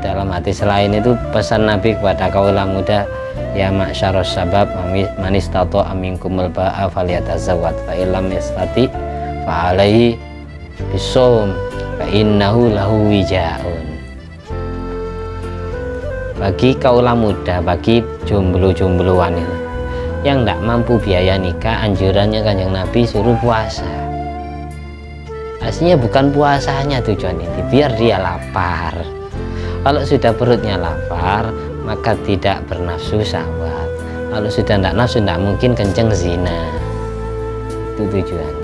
Dalam hadis lain itu pesan Nabi kepada kaula muda, ya ma'syaros sabab manis tato aminkumul ba'a falyatazawwad fa illam yastati fa alaihi bisawm fa innahu lahu wijaun. Bagi kaula muda, bagi jomblo-jombloan itu yang tidak mampu biaya nikah, anjurannya Kanjeng Nabi suruh puasa. Aslinya bukan puasanya tujuan ini, biar dia lapar. Kalau sudah perutnya lapar, maka tidak bernafsu syahwat. Kalau sudah tidak nafsu, tidak mungkin kenceng zina. Itu tujuannya.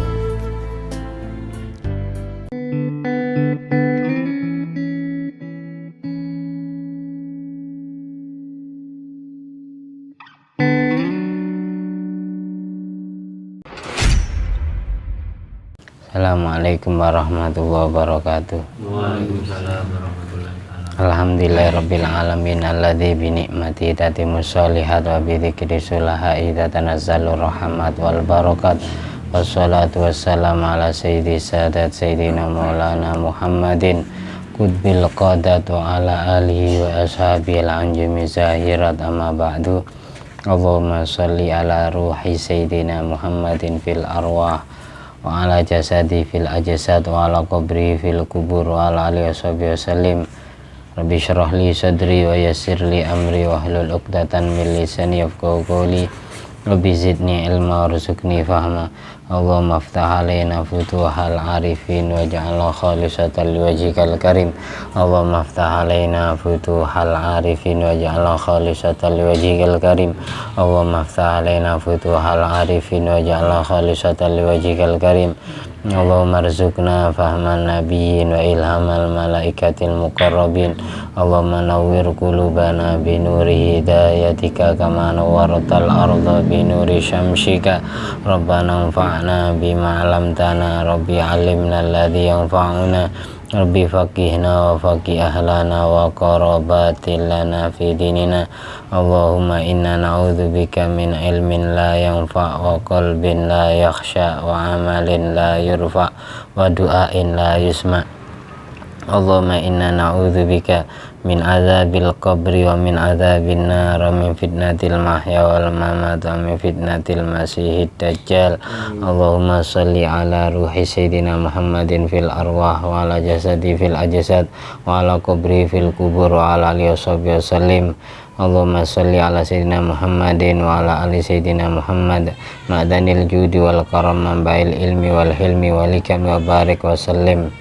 Assalamualaikum warahmatullahi wabarakatuh. Waalaikumsalam warahmatullahi wabarakatuh. Alhamdulillahirabbil alamin alladzi bi ni'mati tatimmus sholihat wa bi dzikri sulaha idza tanazzalu rahmat wal barakat. Wassalatu wassalamu ala sayyidi sadat sayyidina maulana Muhammadin qutbil qadat wa ala alihi wa ashabil anjumi zahirat amma ba'du. Allahumma sholli ala ruhi sayyidina Muhammadin fil arwah wa ala jasadi fil ajsad wa ala qabri fil kubur wa ala alihi wasallim. Rabbi syrah li sadri wa yassir li amri wa hlul 'uqdatan min lisani yafqahu qawli. Rabbi zidni ilma warzuqni fahma. Allahumma aftah alaina futuhal arifin waj'alna khalisatan liwajhikal karim. Allahumma aftah alaina futuhal arifin waj'alna khalisatan liwajhikal karim. Allahumma aftah alaina futuhal arifin waj'alna khalisatan liwajhikal karim. Allahumma arzuqna fahman nabiyyin wa ilhamal malaikatil muqarrabin. Allahumma nawwir qulubana bi nuri hidayatika kama nawwartal arda bi nuri syamsika. Rabbana anfa'na bima 'allamtana, Rabbi 'allimna alladhi yanfa'una, Rabbi faqihna wa faqih ahlana wa qarabatil lana fi dinina. Allahumma inna na'udzubika min ilmin la yanfa' wa qalbin la yakhsha wa amalin la yurfa' wa du'ain la yusma'. Allahumma inna na'udzubika min azabil qabri wa min azabin nar wa min fitnatil mahya wal mamat wa min fitnatil masihid dajjal. Allahumma sholli ala ruhi sayyidina Muhammadin fil arwah wa ala jasadi fil ajsad wa ala qabri fil kubur wa ala alihi wasallim. Allahumma sholli ala sayyidina Muhammadin wa ala ali sayyidina Muhammad ma'danil judi wal karam mambail ilmi wal hilmi wal hikam wa barik wa sallim.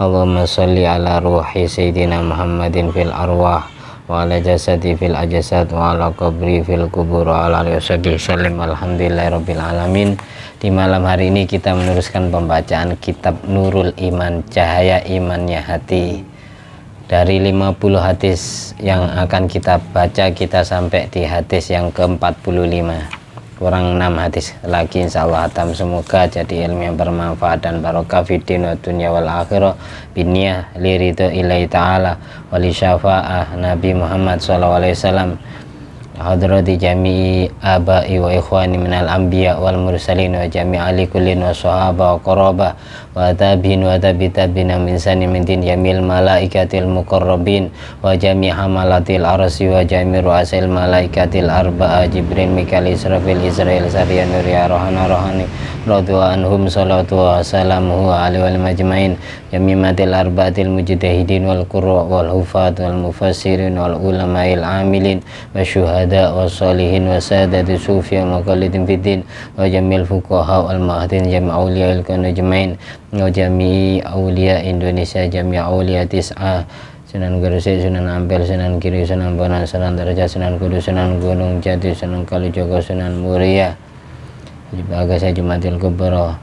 Allahumma sholli ala ruhi sayyidina Muhammadin fil arwah wa ala jasadi fil ajsad wa ala qabri fil kubur wa ala alihi wasallim. Alhamdulillahirabbil alamin. Di malam hari ini kita meneruskan pembacaan kitab Nurul Iman, cahaya imannya hati. Dari 50 hadis yang akan kita baca, kita sampai di hadis yang ke-45. Kurang 6 hadis lagi insyaallah hatam. Semoga jadi ilmu yang bermanfaat dan barokah fid din wa dunya wal akhirah binniyah li ridha ilahi ta'ala wa li syafa'ah Nabi Muhammad sallallahu alaihi wasallam. Hadrati jami'i abai wa ikhwani minal anbiya wal mursalin wa jami'ali kullin wa sahaba wa qarabah wa tabi'in wa tabi'ina min sani min din jamil malaikatil muqarrabin wa jami' hamalatil arsi wa jami' ru'asil malaikatil arba'a Jibril Mikail Israfil Israel Sariya Nuriya Rohana Rohani radwa anhum salatu wa salamuhu alaihi wal majmain jami' matil arba'atil mujtahidin wal qurra wal hufat wal mufassirin wal ulama'il amilin wa syuhada wa salihin wa sadati sufi wa maqalidin fiddin wa jamil fuqaha wal mahdin jami' awliya'il kanajmain wa jami' awliya Indonesia jami' awliya tis'ah Sunan Gresik, Sunan Ampel, Sunan Kiri, Sunan Bonang, Sunan Derajat, Sunan Kudus, Sunan Gunung Jati, Sunan Kalijogo, Sunan Muria Bagasa Jumatil Kubra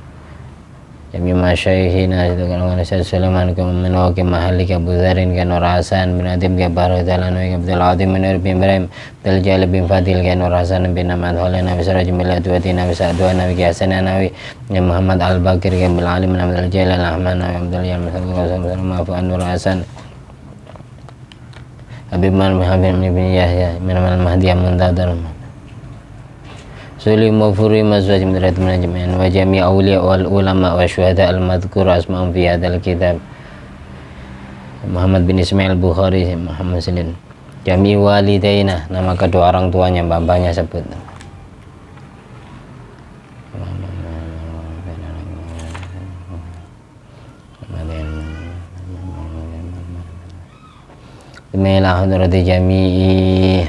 jami' masyaihina itu kan Malaysia Sulaiman kemenwa ke mahali ke Buzarin ke Nur Hasan bin Atim ke Barudalan ke Abdul Adim bin Ibrahim Abdul Jalil bin Fadil ke Nur Hasan bin Ahmad Holeh Nabi Siraj Milatuati Nabi Sa'dua Nabi ke Hasan Nabi Muhammad Al-Bakir ke Bil Alim Nabi Abdul Jalil Ahmad Nabi Abdul Jalil Mafu'an Nur Hasan Habib Habib bin Yahya min al-Mahdi Muntadar Suli mafuri mazwaj midrat manajman wa jami' awliya wal ulama wa syuhada al madhkur asma'um fi hadzal kitab Muhammad bin Ismail Bukhari, Muhammad Muslim. Jami walidaina, nama kedua orang tuanya, bapaknya sebut. Ila hadrati jami'i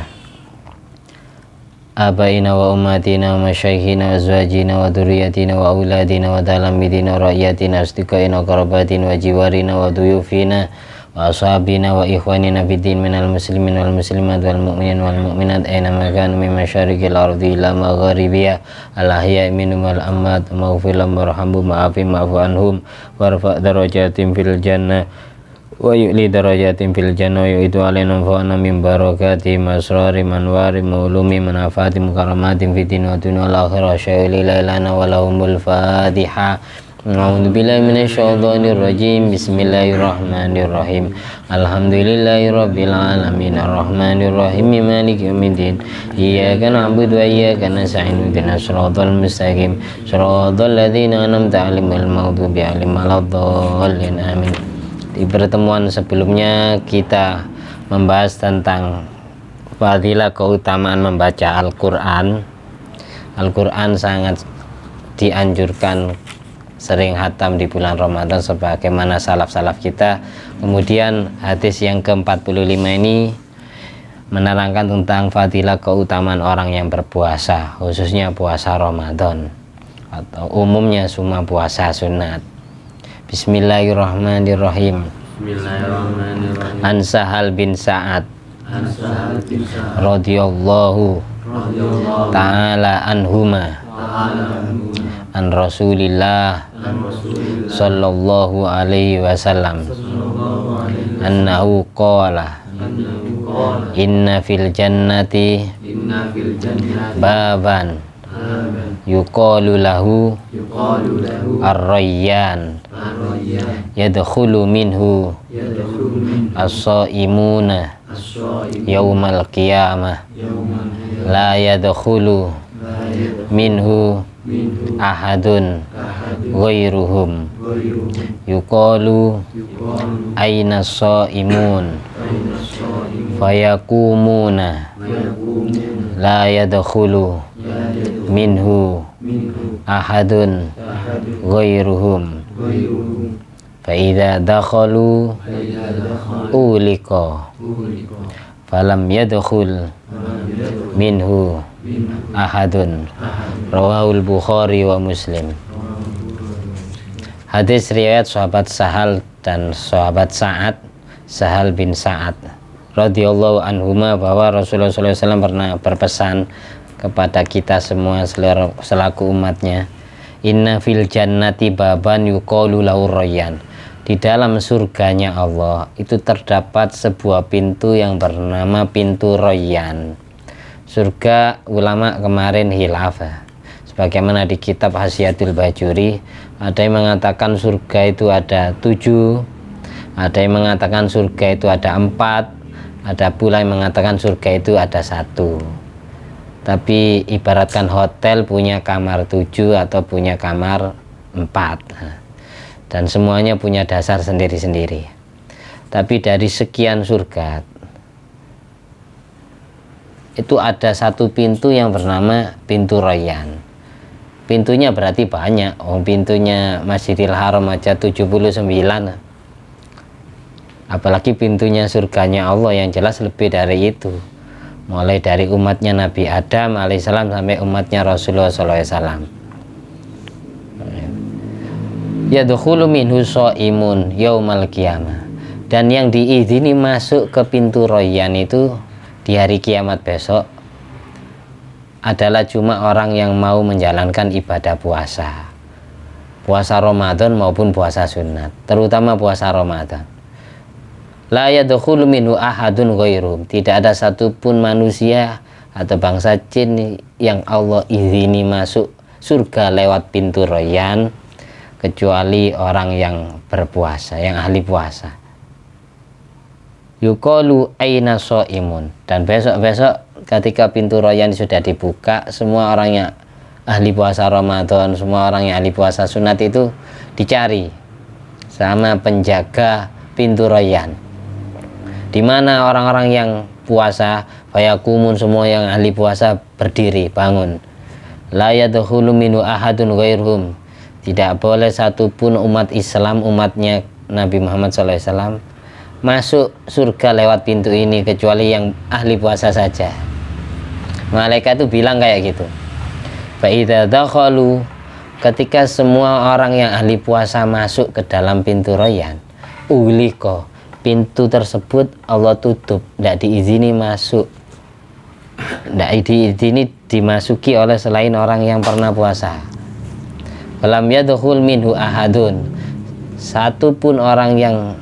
abaina wa ummatina wa masyayikhina wa azwajina wa dhurriyyatina wa auladina wa talamidina wa ra'yatina asdiqaina wa qarabatina wa jiwarina wa duyufina wa ashabina wa ikhwanina fiddin minal muslimin wal muslimat wal mu'minin wal mu'minat aina makanu min masyariqil ardi ila magharibiha al ahya'i minhum wal amwat maghfir lahum warhamhum wa'afu anhum warfa' darajatim fil jannah wa yu'li darajatin fil jannah wa yu'idu alaina fa'ana min barakati masrari manwari maulumi manafati mukaramatin fitin wa dunia al-akhirah sya'ili lailana wa lahumul fatiha. A'udzu billahi minasyaitonir rajim. Bismillahirrahmanirrahim. Alhamdulillahirabbil alamin arrahmanir rahim maliki yaumiddin. Iyyaka na'budu wa iyyaka nasta'in ihdinas siratal mustaqim siratal ladzina an'amta 'alaihim ghairil maghdubi 'alaihim waladdallin. Amin. Di pertemuan sebelumnya kita membahas tentang fadilah keutamaan membaca Al-Quran. Al-Quran sangat dianjurkan sering khatam di bulan Ramadan sebagaimana salaf-salaf kita. Kemudian hadis yang ke-45 ini menerangkan tentang fadilah keutamaan orang yang berpuasa, khususnya puasa Ramadan atau umumnya semua puasa sunat. Bismillahirrahmanirrahim. Bismillahirrahmanirrahim. An Sahal bin Sa'ad radhiyallahu ta'ala anhuma an Rasulillah sallallahu alaihi wasallam annahu qala inna fil jannati baban yuqalu lahu ar-rayyan yadkhulu minhu as-shaimuna yaumal qiyamah la yadkhulu minhu ahadun ghairuhum yuqalu aina as-shaimun fayakumuna la yadkhulu minhu ahadun ghairuhum fa idza dakhalu uliqa falam yadkhul minhu ahadun. Rawahul Bukhari wa Muslim. Hadis riwayat sahabat Sahal dan sahabat Sa'ad, Sahal bin Sa'ad radhiyallahu anhuma, bahwa Rasulullah SAW pernah berpesan kepada kita semua selaku umatnya, inna fil jannati baban yuqalu lahu rayyan. Di dalam surganya Allah itu terdapat sebuah pintu yang bernama pintu Rayyan. Surga ulama kemarin hilaf, sebagaimana di kitab Hasyiatul Bajuri, ada yang mengatakan surga itu ada 7, ada yang mengatakan surga itu ada 4, ada pula yang mengatakan surga itu ada 1. Tapi ibaratkan hotel punya kamar 7 atau punya kamar 4, dan semuanya punya dasar sendiri-sendiri. Tapi dari sekian surga itu ada satu pintu yang bernama pintu Rayyan. Pintunya berarti banyak. Pintunya Masjidil Haram aja 79. Apalagi pintunya surganya Allah yang jelas lebih dari itu. Mulai dari umatnya Nabi Adam alaihissalam sampai umatnya Rasulullah SAW. Yadkhulu minhu shaimun yaumal qiyamah. Dan yang diizini masuk ke pintu Rayyan itu di hari kiamat besok adalah cuma orang yang mau menjalankan ibadah puasa, puasa Ramadan maupun puasa sunat, terutama puasa Ramadan. La yadkhulu minhu ahadun ghairum. Tidak ada satupun manusia atau bangsa jin yang Allah izini masuk surga lewat pintu Rayyan kecuali orang yang berpuasa, yang ahli puasa. Yuqalu aina shaimun. Dan besok-besok ketika pintu Rayyan sudah dibuka, semua orang yang ahli puasa Ramadan, semua orang yang ahli puasa sunat itu dicari sama penjaga pintu Rayyan. Di mana orang-orang yang puasa, fayakumun, semua yang ahli puasa berdiri, bangun. La yadkhulu minhu ahadun ghairuhum. Tidak boleh satupun umat Islam, umatnya Nabi Muhammad SAW, masuk surga lewat pintu ini kecuali yang ahli puasa saja. Malaikat itu bilang kayak gitu. Fa idza dakhalu, ketika semua orang yang ahli puasa masuk ke dalam pintu Rayyan, ughliqa, pintu tersebut Allah tutup, tidak diizini masuk, tidak diizini dimasuki oleh selain orang yang pernah puasa. Falam yadkhul minhu ahadun, satu pun orang yang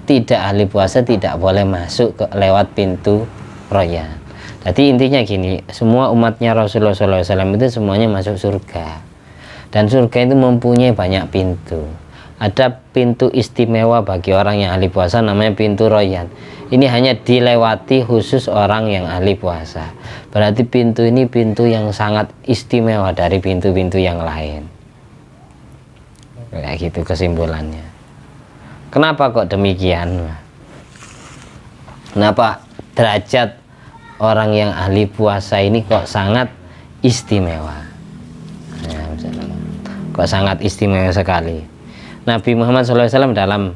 tidak ahli puasa tidak boleh masuk lewat pintu Rayyan. Jadi intinya gini, semua umatnya Rasulullah SAW itu semuanya masuk surga, dan surga itu mempunyai banyak pintu. Ada pintu istimewa bagi orang yang ahli puasa, namanya pintu Rayyan. Ini hanya dilewati khusus orang yang ahli puasa. Berarti pintu ini pintu yang sangat istimewa dari pintu-pintu yang lain. Kayak gitu kesimpulannya. Kenapa kok demikian? Kenapa derajat orang yang ahli puasa ini kok sangat istimewa? Kok sangat istimewa sekali. Nabi Muhammad SAW dalam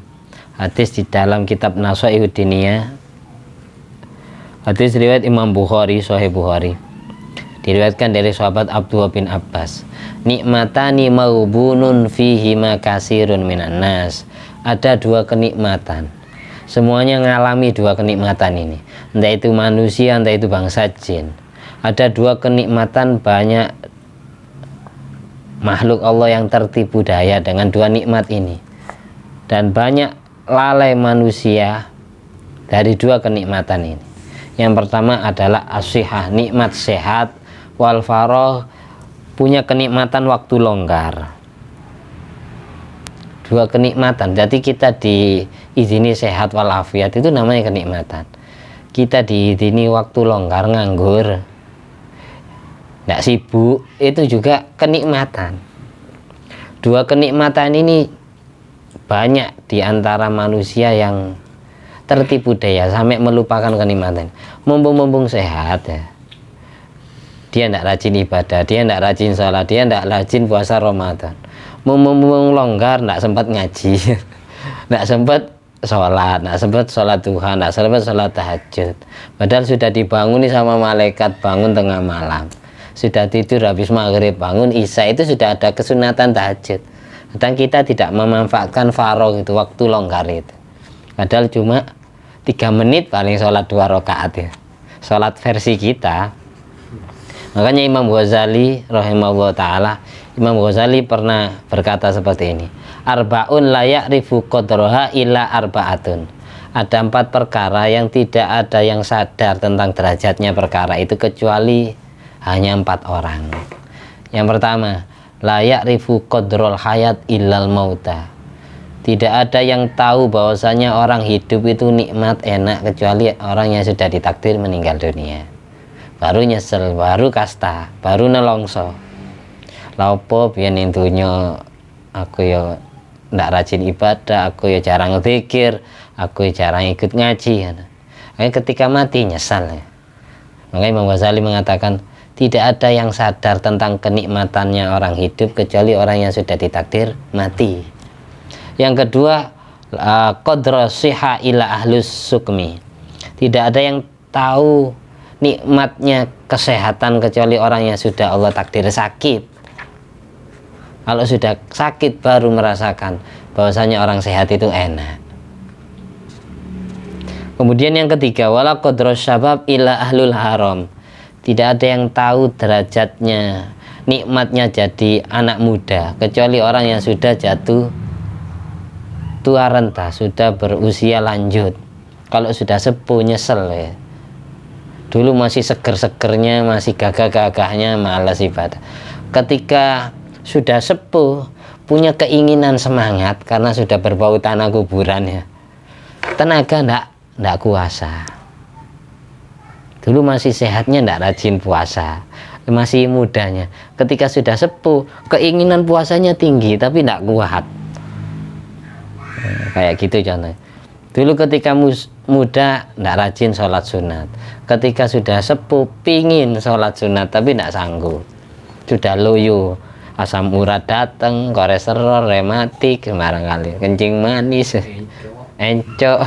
hadis di dalam kitab Nasha'ihud Diniyah, hadis riwayat Imam Bukhari, Sahih Bukhari, diriwayatkan dari sahabat Abdullah bin Abbas, nikmatani maubunun fihima kasirun minan nas. Ada dua kenikmatan, semuanya mengalami dua kenikmatan ini, entah itu manusia, entah itu bangsa jin. Ada dua kenikmatan, banyak makhluk Allah yang tertipu daya dengan dua nikmat ini, dan banyak lalai manusia dari dua kenikmatan ini. Yang pertama adalah as-sihah, nikmat sehat, wal faragh, punya kenikmatan waktu longgar. Dua kenikmatan. Jadi kita diizini sehat walafiat, itu namanya kenikmatan. Kita diizini waktu longgar, nganggur, tidak sibuk, itu juga kenikmatan. Dua kenikmatan ini banyak di antara manusia yang tertipu daya sampai melupakan kenikmatan. Mumpung sehat ya, dia tidak rajin ibadah, dia tidak rajin sholat, dia tidak rajin puasa Ramadan. Mumpung longgar, tidak sempat ngaji, tidak sempat sholat, tidak sempat sholat Tuhan, tidak sempat sholat tahajud. Padahal sudah dibanguni sama malaikat, bangun tengah malam. Sudah tidur habis maghrib, bangun isya, itu sudah ada kesunatan tahajud. Dan kita tidak memanfaatkan faragh itu, waktu longgar itu. Padahal cuma 3 menit paling sholat 2 rakaat ya. Sholat versi kita. Makanya Imam Ghazali rahimahullah ta'ala, Imam Ghazali pernah berkata seperti ini, arba'un la ya'rifu qadraha illa arba'atun. Ada 4 perkara yang tidak ada yang sadar tentang derajatnya perkara itu kecuali hanya 4 orang. Yang pertama, la ya'rifu qadral hayat illal mauta. Tidak ada yang tahu bahwasanya orang hidup itu nikmat enak kecuali orang yang sudah ditakdir meninggal dunia. Baru nyesel, baru kasta, baru nelongso. Laopo biyen intunya aku ya ndak rajin ibadah, aku ya jarang zikir, aku ya jarang ikut ngaji. Ketika mati nyesal ya. Makanya Imam Ghazali mengatakan tidak ada yang sadar tentang kenikmatannya orang hidup kecuali orang yang sudah ditakdir mati. Yang kedua, qadra siha ila ahlus sukmi. Tidak ada yang tahu nikmatnya kesehatan kecuali orang yang sudah Allah takdir sakit. Kalau sudah sakit baru merasakan bahwasanya orang sehat itu enak. Kemudian yang ketiga, wala qadra syabab ila ahlul haram. Tidak ada yang tahu derajatnya, nikmatnya jadi anak muda kecuali orang yang sudah jatuh tua renta, sudah berusia lanjut. Kalau sudah sepuh nyesel ya. Dulu masih seger-segernya, masih gagah-gagahnya, malas ibadah. Ketika sudah sepuh, punya keinginan semangat karena sudah berbau tanah kuburan ya. Tenaga ndak kuasa. Dulu masih sehatnya ndak rajin puasa, masih mudanya. Ketika sudah sepuh, keinginan puasanya tinggi tapi ndak kuat. Kayak gitu contohnya. Dulu ketika muda tidak rajin sholat sunat, ketika sudah sepuh pingin sholat sunat tapi tidak sanggup, sudah loyo, asam urat datang, kolesterol, rematik, sembarang kali, kencing manis, encok.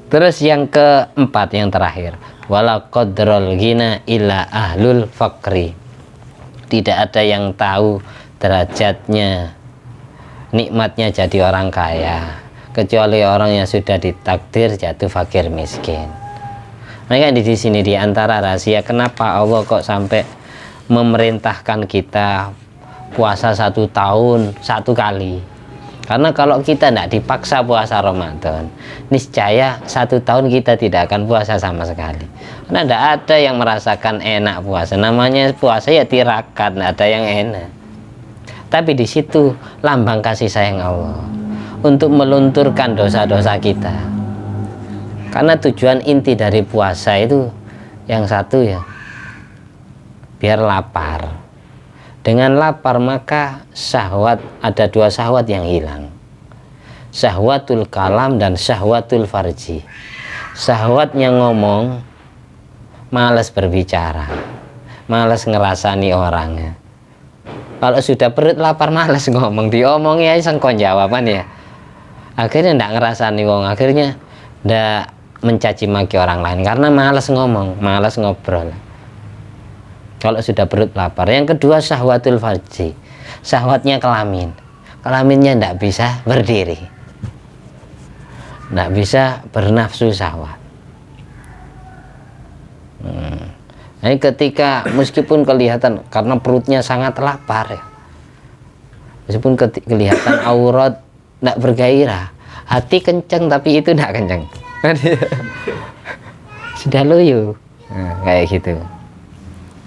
Terus yang keempat, yang terakhir, wala qadrul ghina illa ahlul faqri. Tidak ada yang tahu derajatnya, nikmatnya jadi orang kaya kecuali orang yang sudah ditakdir jatuh fakir miskin. Maka di sini di antara rahasia kenapa Allah kok sampai memerintahkan kita puasa 1 tahun 1 kali. Karena kalau kita tidak dipaksa puasa Ramadan, niscaya 1 tahun kita tidak akan puasa sama sekali. Karena tidak ada yang merasakan enak puasa. Namanya puasa ya tirakat, tidak ada yang enak. Tapi di situ lambang kasih sayang Allah untuk melunturkan dosa-dosa kita. Karena tujuan inti dari puasa itu yang satu ya, biar lapar. Dengan lapar maka syahwat, ada 2 syahwat yang hilang. Syahwatul kalam dan syahwatul farji. Syahwatnya ngomong, malas berbicara, malas ngerasani orangnya. Kalau sudah perut lapar malas ngomong, diomongnya sengkon jawaban ya. Akhirnya ndak ngerasani wong, akhirnya ndak mencaci maki orang lain karena malas ngomong, malas ngobrol. Kalau sudah perut lapar. Yang kedua syahwatul farji, syahwatnya kelamin. Kelaminnya ndak bisa berdiri, ndak bisa bernafsu syahwat. Nah, ketika meskipun kelihatan karena perutnya sangat lapar ya, meskipun kelihatan aurat tidak bergairah, hati kenceng tapi itu tidak kenceng, sudah loyo, kayak gitu.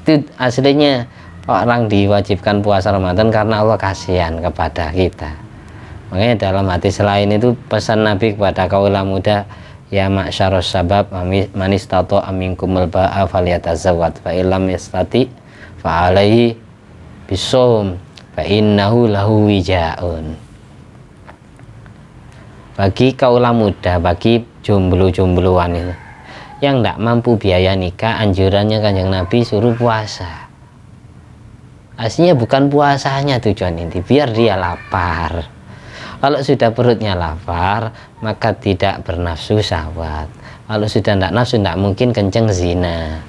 Itu aslinya orang diwajibkan puasa Ramadan karena Allah kasihan kepada kita. Makanya dalam hadis lain itu pesan Nabi kepada kaula muda, ya ma'syarus sabab man istata'a minkumul ba'a falyatazawwad fa illam yastati fa alaihi bisawm fa innahu lahu wijaun. Bagi kaula muda, bagi jomblo-jombloan itu yang tidak mampu biaya nikah, anjurannya Kanjeng Nabi suruh puasa. Aslinya bukan puasanya tujuan inti, biar dia lapar. Kalau sudah perutnya lapar, maka tidak bernafsu syahwat. Kalau sudah tidak nafsu, tidak mungkin kenceng zina.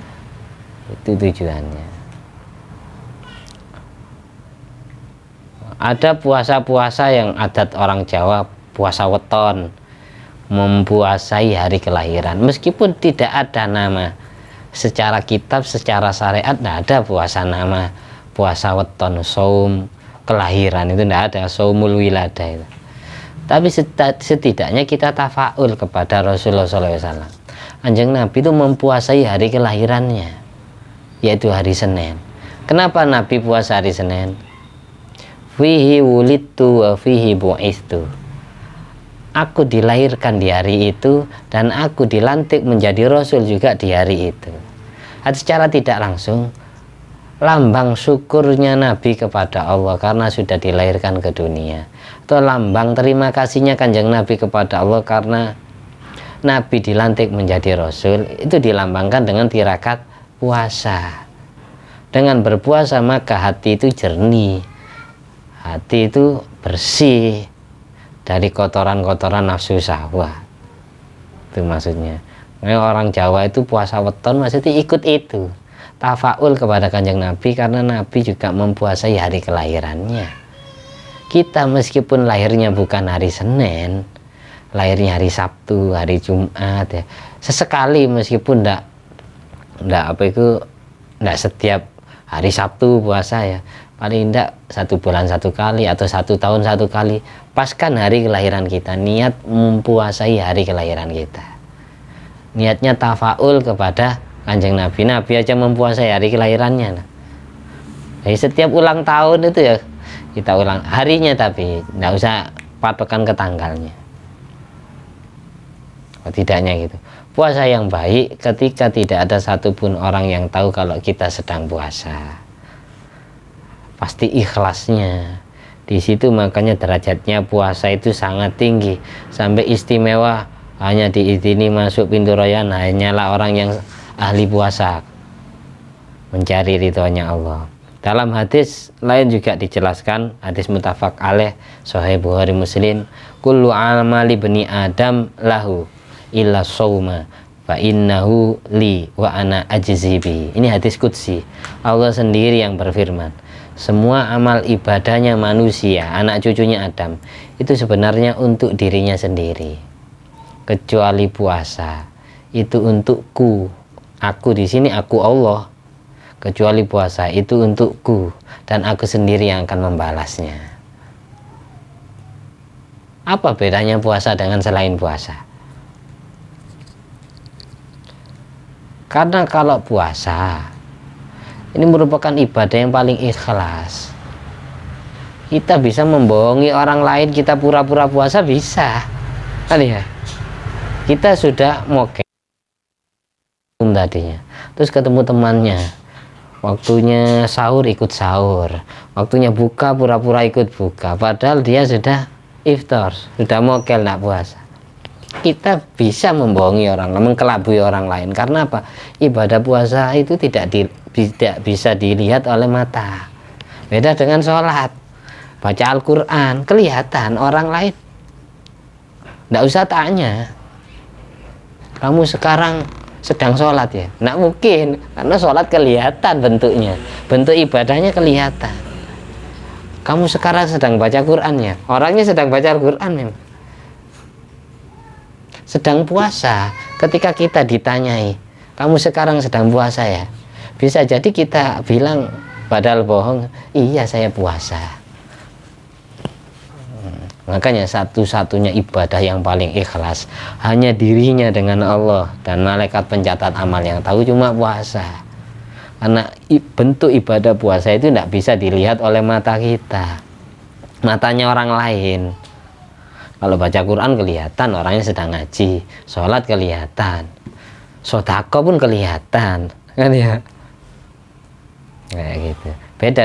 Itu tujuannya. Ada puasa-puasa yang adat orang Jawa, puasa weton, mempuasai hari kelahiran. Meskipun tidak ada nama secara kitab, secara syariat, tidak ada puasa nama puasa weton, saum kelahiran, itu tidak ada, saumul wiladah itu. Tapi setidaknya kita tafaul kepada Rasulullah SAW. Kanjeng Nabi itu mempuasai hari kelahirannya, yaitu hari Senin. Kenapa Nabi puasa hari Senin? Fihi wulidtu wa fihi bu'istu. Aku dilahirkan di hari itu dan aku dilantik menjadi Rasul juga di hari itu. Secara tidak langsung lambang syukurnya Nabi kepada Allah karena sudah dilahirkan ke dunia, atau lambang terima kasihnya Kanjeng Nabi kepada Allah karena Nabi dilantik menjadi Rasul, itu dilambangkan dengan tirakat puasa. Dengan berpuasa maka hati itu jernih, hati itu bersih dari kotoran-kotoran nafsu syahwat. Itu maksudnya. Orang Jawa itu puasa weton maksudnya ikut itu, tafaul kepada Kanjeng Nabi karena Nabi juga mempuasai hari kelahirannya. Kita meskipun lahirnya bukan hari Senin, lahirnya hari Sabtu, hari Jumat ya, sesekali meskipun ndak setiap hari Sabtu puasa ya, paling tidak 1 bulan 1 kali atau 1 tahun 1 kali, paskan hari kelahiran kita, niat mempuasai hari kelahiran kita, niatnya tafaul kepada Kanjeng Nabi. Nabi aja mempuasai hari kelahirannya. Jadi setiap ulang tahun itu ya kita ulang harinya, tapi tidak usah patokan ke tanggalnya. Tidaknya gitu. Puasa yang baik ketika tidak ada satupun orang yang tahu kalau kita sedang puasa. Pasti ikhlasnya Di situ makanya derajatnya puasa itu sangat tinggi, sampai istimewa hanya diizini masuk pintu royan hanyalah orang yang ahli puasa, mencari ridhonya Allah. Dalam hadis lain juga dijelaskan, hadis muttafaq alaih Sahih Bukhari Muslim, kullu amali bani Adam lahu illa shauma fa innahu li wa ana ajzi bi. Ini hadis qudsi. Allah sendiri yang berfirman, semua amal ibadahnya manusia, anak cucunya Adam, itu sebenarnya untuk dirinya sendiri, kecuali puasa itu untukku. Aku di sini, aku Allah. Kecuali puasa itu untukku dan aku sendiri yang akan membalasnya. Apa bedanya puasa dengan selain puasa? Karena kalau puasa ini merupakan ibadah yang paling ikhlas. Kita bisa membohongi orang lain, kita pura-pura puasa bisa. Kan ya? Kita sudah moke tadinya, terus ketemu temannya, waktunya sahur ikut sahur, waktunya buka pura-pura ikut buka, padahal dia sudah iftar, sudah mokel nak puasa. Kita bisa membohongi orang, mengkelabui orang lain. Karena apa? Ibadah puasa itu tidak bisa dilihat oleh mata. Beda dengan sholat, baca Al-Quran, kelihatan orang lain, tidak usah tanya, kamu sekarang sedang sholat ya? Nggak mungkin, karena sholat kelihatan bentuknya, bentuk ibadahnya kelihatan. Kamu sekarang sedang baca Quran ya? Orangnya sedang baca Al-Quran memang. Sedang puasa, ketika kita ditanyai, kamu sekarang sedang puasa ya? Bisa jadi kita bilang, padahal bohong, iya saya puasa. Makanya satu-satunya ibadah yang paling ikhlas hanya dirinya dengan Allah dan malaikat pencatat amal yang tahu cuma puasa. Karena bentuk ibadah puasa itu tidak bisa dilihat oleh mata kita, matanya orang lain. Kalau baca Quran kelihatan orangnya sedang ngaji, sholat kelihatan, sodako pun kelihatan, kan ya? Kayak gitu. Beda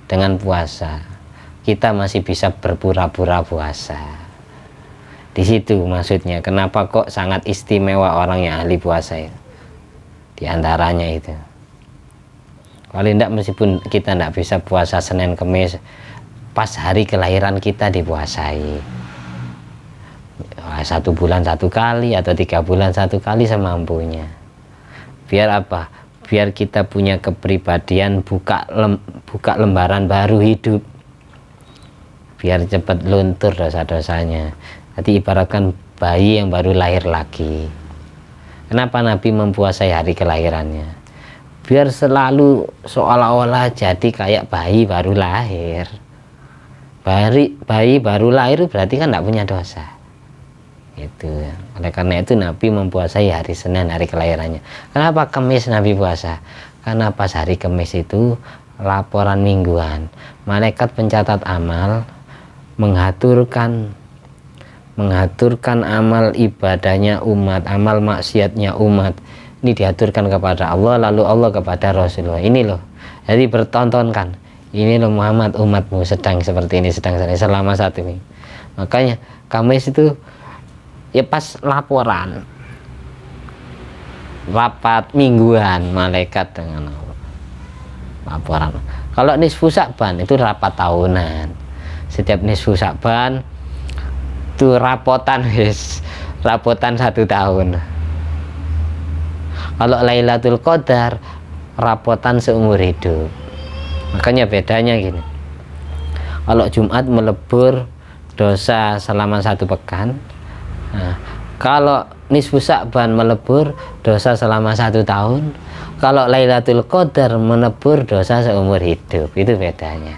dengan puasa. Kita masih bisa berpura-pura puasa. Di situ maksudnya kenapa kok sangat istimewa orang yang ahli puasa itu. Di antaranya itu. Kalau tidak, meskipun kita tidak bisa puasa Senin Kemis, pas hari kelahiran kita dipuasai. 1 bulan 1 kali atau 3 bulan 1 kali semampunya. Biar apa? Biar kita punya kepribadian buka lembaran baru hidup. Biar cepat luntur dosa-dosanya. Nanti ibaratkan bayi yang baru lahir lagi. Kenapa Nabi mempuasai hari kelahirannya? Biar selalu seolah-olah jadi kayak bayi baru lahir. Bayi baru lahir berarti kan tidak punya dosa. Gitu. Oleh karena itu Nabi mempuasai hari Senin, hari kelahirannya. Kenapa Kamis Nabi puasa? Karena pas hari Kamis itu laporan mingguan. Malaikat pencatat amal mengaturkan amal ibadahnya umat, amal maksiatnya umat. Ini diaturkan kepada Allah, lalu Allah kepada Rasulullah. Ini loh, jadi bertontonkan. Ini loh Muhammad, umatmu sedang seperti ini, sedang selama 1 minggu. Makanya Kamis itu ya pas laporan, rapat mingguan malaikat dengan Allah. Laporan. Kalau nisfu Sya'ban itu rapat tahunan. Setiap nisfu Sya'ban itu rapotan 1 tahun. Kalau Lailatul Qadar rapotan seumur hidup. Makanya bedanya gini, kalau Jumat melebur dosa selama 1 pekan. Nah, kalau nisfu Sya'ban melebur dosa selama 1 tahun. Kalau Lailatul Qadar menebur dosa seumur hidup. Itu bedanya.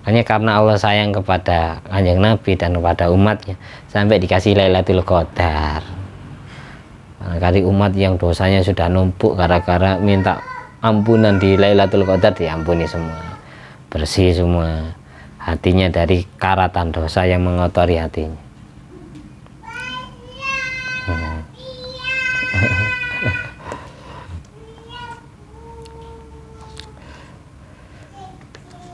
Hanya karena Allah sayang kepada Kanjeng Nabi dan kepada umatnya sampai dikasih Lailatul Qadar. Kali umat yang dosanya sudah numpuk gara-gara minta ampunan di Lailatul Qadar diampuni semua, bersih semua hatinya dari karatan dosa yang mengotori hatinya.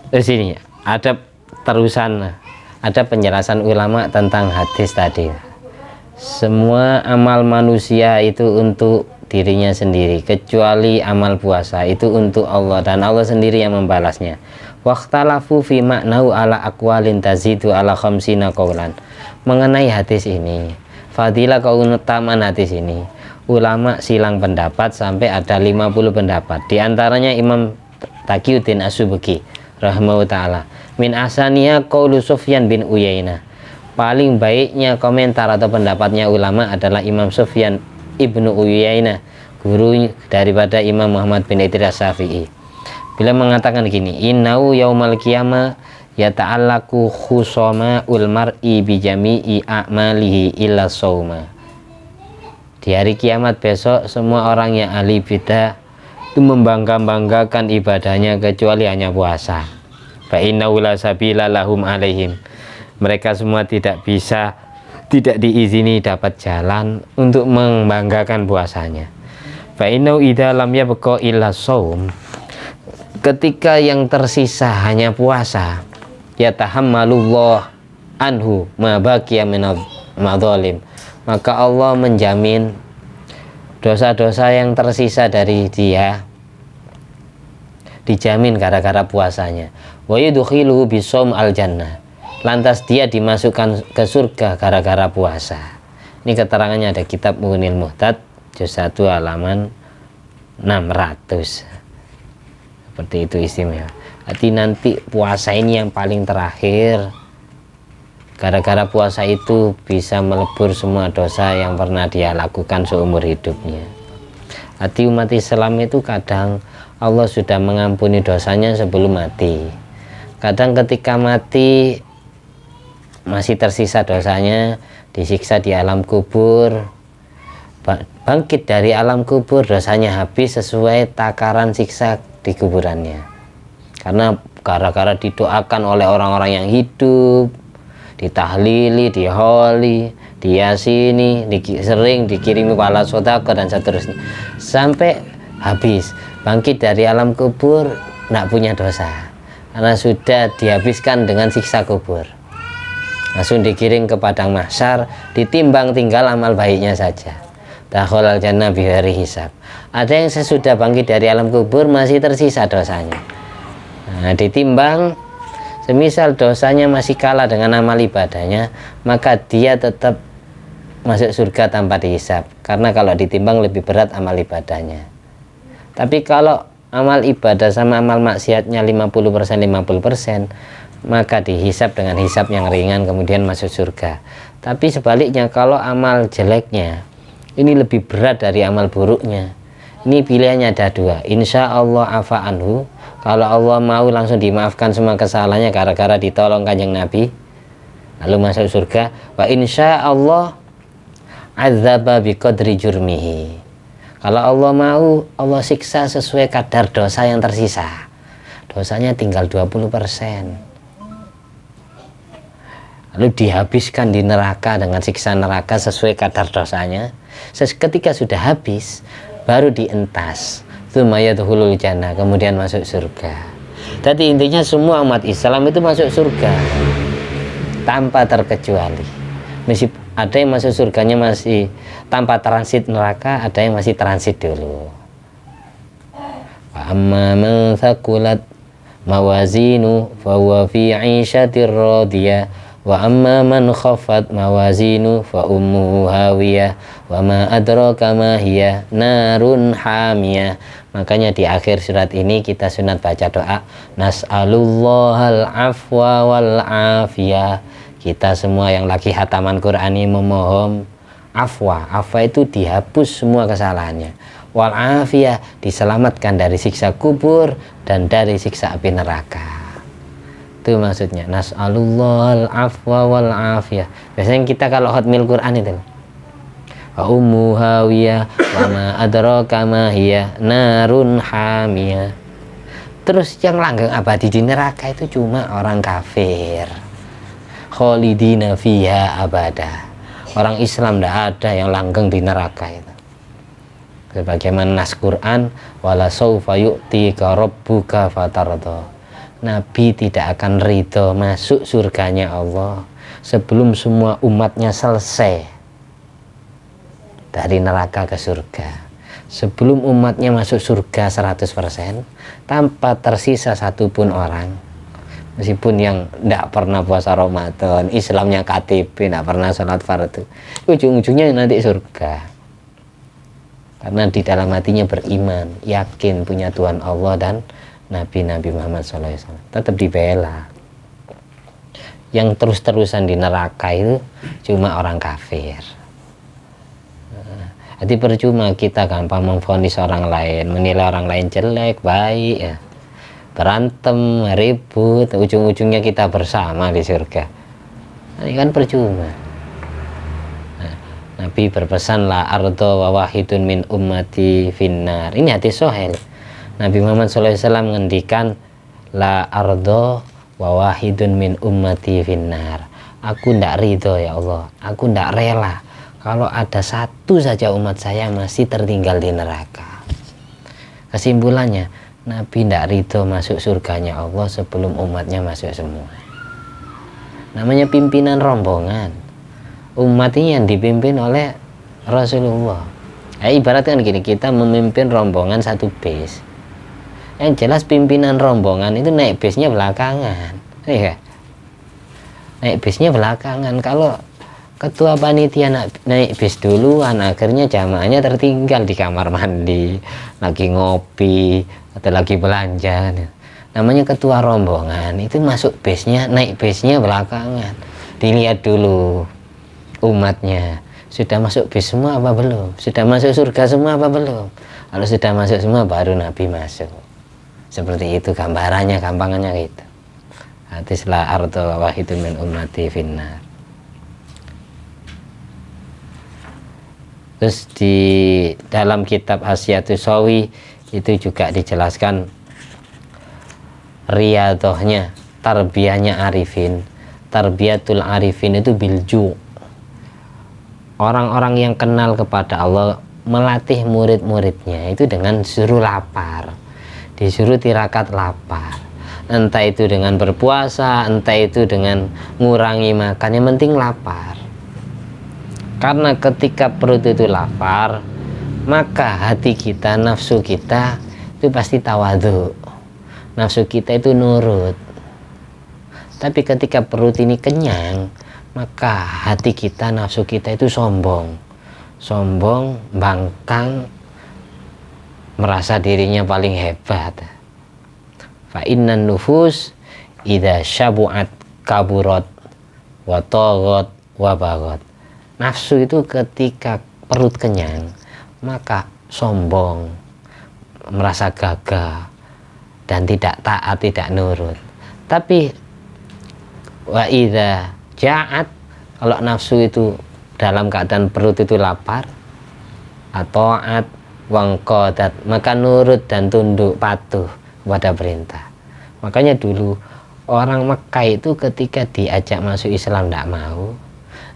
Di sini ada terusan, ada penjelasan ulama tentang hadis tadi. Semua amal manusia itu untuk dirinya sendiri, kecuali amal puasa itu untuk Allah, dan Allah sendiri yang membalasnya. Waqtalafu fi ma'nahu ala aqwalin tazidu ala khamsina qawlan. Mengenai hadis ini, fadilah keutamaan hadis ini, ulama silang pendapat sampai ada 50 pendapat. Di antaranya Imam Taqiyuddin As-Subki rahimahullah ta'ala, min asaniya qaulu Sufyan bin Uyainah. Paling baiknya komentar atau pendapatnya ulama adalah Imam Sufyan ibnu Uyainah, guru daripada Imam Muhammad bin Idris Syafi'i. Bila mengatakan gini, innau yaumal qiyamah yata'allaku khusama ul mar'i bi jami'i a'malihi illa shauma. Di hari kiamat besok, semua orang yang ahli bidah itu membangga-banggakan ibadahnya kecuali hanya puasa. Fa innahu la sabila lahum alaihim. Mereka semua tidak diizini dapat jalan untuk membanggakan puasanya. Fa innahu idza lam yabqa illa shaum. Ketika yang tersisa hanya puasa, yatahammalullah anhu ma baqiya minadh madzalim, maka Allah menjamin dosa-dosa yang tersisa dari dia dijamin gara-gara puasanya. Wa yudkhiluhu bisawm al-jannah, lantas dia dimasukkan ke surga gara-gara puasa. Ini keterangannya ada kitab Mughnil Muhtad juz 1 halaman 600. Seperti itu istimewa. Arti nanti puasa ini yang paling terakhir, gara-gara puasa itu bisa melebur semua dosa yang pernah dia lakukan seumur hidupnya. Arti umat Islam itu kadang Allah sudah mengampuni dosanya sebelum mati. Kadang ketika mati masih tersisa dosanya, disiksa di alam kubur, bangkit dari alam kubur, dosanya habis sesuai takaran siksa di kuburannya. Karena gara-gara didoakan oleh orang-orang yang hidup, ditahlili, diholi, diyasini, sering dikirimi pahala sedekah dan seterusnya, sampai habis, bangkit dari alam kubur tidak punya dosa karena sudah dihabiskan dengan siksa kubur. Langsung dikirim ke padang mahsyar, ditimbang tinggal amal baiknya saja. Dakhalal jannah bighairi hisab. Ada yang sesudah bangkit dari alam kubur masih tersisa dosanya. Nah, ditimbang, semisal dosanya masih kalah dengan amal ibadahnya, maka dia tetap masuk surga tanpa dihisab, karena kalau ditimbang lebih berat amal ibadahnya. Tapi kalau amal ibadah sama amal maksiatnya 50% 50%, maka dihisab dengan hisab yang ringan kemudian masuk surga. Tapi sebaliknya, kalau amal jeleknya ini lebih berat dari amal buruknya, ini pilihannya ada dua. Insya Allah afa anhu, kalau Allah mau langsung dimaafkan semua kesalahannya gara-gara ditolong Kanjeng Nabi, lalu masuk surga. Wa insya Allah adzaba biqadri jurmihi, kalau Allah mau, Allah siksa sesuai kadar dosa yang tersisa. Dosanya tinggal 20%, lalu dihabiskan di neraka dengan siksa neraka sesuai kadar dosanya. Ketika sudah habis, baru dientas, tsumayadkhulul jannah, kemudian masuk surga. Jadi intinya semua umat Islam itu masuk surga tanpa terkecuali. Meskipun ada yang masuk surganya masih tanpa transit neraka, ada yang masih transit dulu. Wa amma man thaqulat mawazinu fa huwa fi 'ishatir radiyah wa amma man khaffat mawazinu fa ummuhu hawiyah wa ma adraka ma hiya narun hamiyah. Makanya di akhir surat ini kita sunat baca doa nas'alullahal afwa wal afiyah. Kita semua yang lagi hataman Quran ini memohon afwa. Afwa itu dihapus semua kesalahannya, wal afiyah diselamatkan dari siksa kubur dan dari siksa api neraka. Itu maksudnya nas'alullahal afwa wal afiyah. Biasanya kita kalau khatmil Quran itu wa ummu hawiyah wa ma adraka ma hiya narun hamiyah. Terus yang langgeng abadi di neraka itu cuma orang kafir, khalidina fiha abada. Orang Islam tidak ada yang langgeng di neraka itu. Sebagaimana nas Quran, wala saufa yu'tika rabbuka fatarda. Nabi tidak akan ridho masuk surganya Allah sebelum semua umatnya selesai dari neraka ke surga. Sebelum umatnya masuk surga 100% tanpa tersisa satupun orang, meskipun yang tidak pernah puasa Ramadan, Islamnya KTP, tidak pernah sholat fardu, ujung-ujungnya nanti surga, karena di dalam hatinya beriman, yakin punya Tuhan Allah dan Nabi Muhammad SAW. Tetap dibela. Yang terus-terusan di neraka itu cuma orang kafir. Jadi percuma kita gampang memvonis orang lain, menilai orang lain jelek, baik, ya. Berantem, ribut, ujung-ujungnya kita bersama di surga. Ini kan percuma. Nah, Nabi berpesan, la ardo wa wahidun min ummati finnar. Ini hadis sahih. Nabi Muhammad SAW mengendikan, la ardo wa wahidun min ummati finnar. Aku ndak ridho ya Allah, aku ndak rela kalau ada satu saja umat saya masih tertinggal di neraka. Kesimpulannya, Nabi tidak ridho masuk surganya Allah sebelum umatnya masuk semua. Namanya pimpinan rombongan. Umat ini yang dipimpin oleh Rasulullah. Ibaratkan gini, kita memimpin rombongan satu bis. Yang jelas pimpinan rombongan itu naik bisnya belakangan. Naik bisnya belakangan. Kalau ketua panitia naik bis duluan, akhirnya jamaahnya tertinggal di kamar mandi, lagi ngopi atau lagi belanja. Namanya ketua rombongan itu masuk bisnya, naik bisnya belakangan. Dilihat dulu umatnya sudah masuk bis semua apa belum, sudah masuk surga semua apa belum. Kalau sudah masuk semua baru Nabi masuk. Seperti itu gambarannya, gampangannya gitu. Hadis la ardo wahidun min ummati finnar. Terus di dalam kitab Asyatus Sawi itu juga dijelaskan riyadohnya, tarbiyahnya arifin. Tarbiyatul arifin itu bilju. Orang-orang yang kenal kepada Allah melatih murid-muridnya itu dengan suruh lapar, disuruh tirakat lapar. Entah itu dengan berpuasa, entah itu dengan ngurangi makan, yang penting lapar. Karena ketika perut itu lapar, maka hati kita, nafsu kita itu pasti tawadhu. Nafsu kita itu nurut. Tapi ketika perut ini kenyang, maka hati kita, nafsu kita itu sombong. Sombong, bangkang, merasa dirinya paling hebat. Fa innan nufus idza syabu'at kaburat wa taghat wa baghat. Nafsu itu ketika perut kenyang maka sombong, merasa gagah dan tidak taat, tidak nurut. Tapi wa idza ja'at, kalau nafsu itu dalam keadaan perut itu lapar, ataat wangqadat, maka nurut dan tunduk patuh kepada perintah. Makanya dulu orang Mekah itu ketika diajak masuk Islam tidak mau,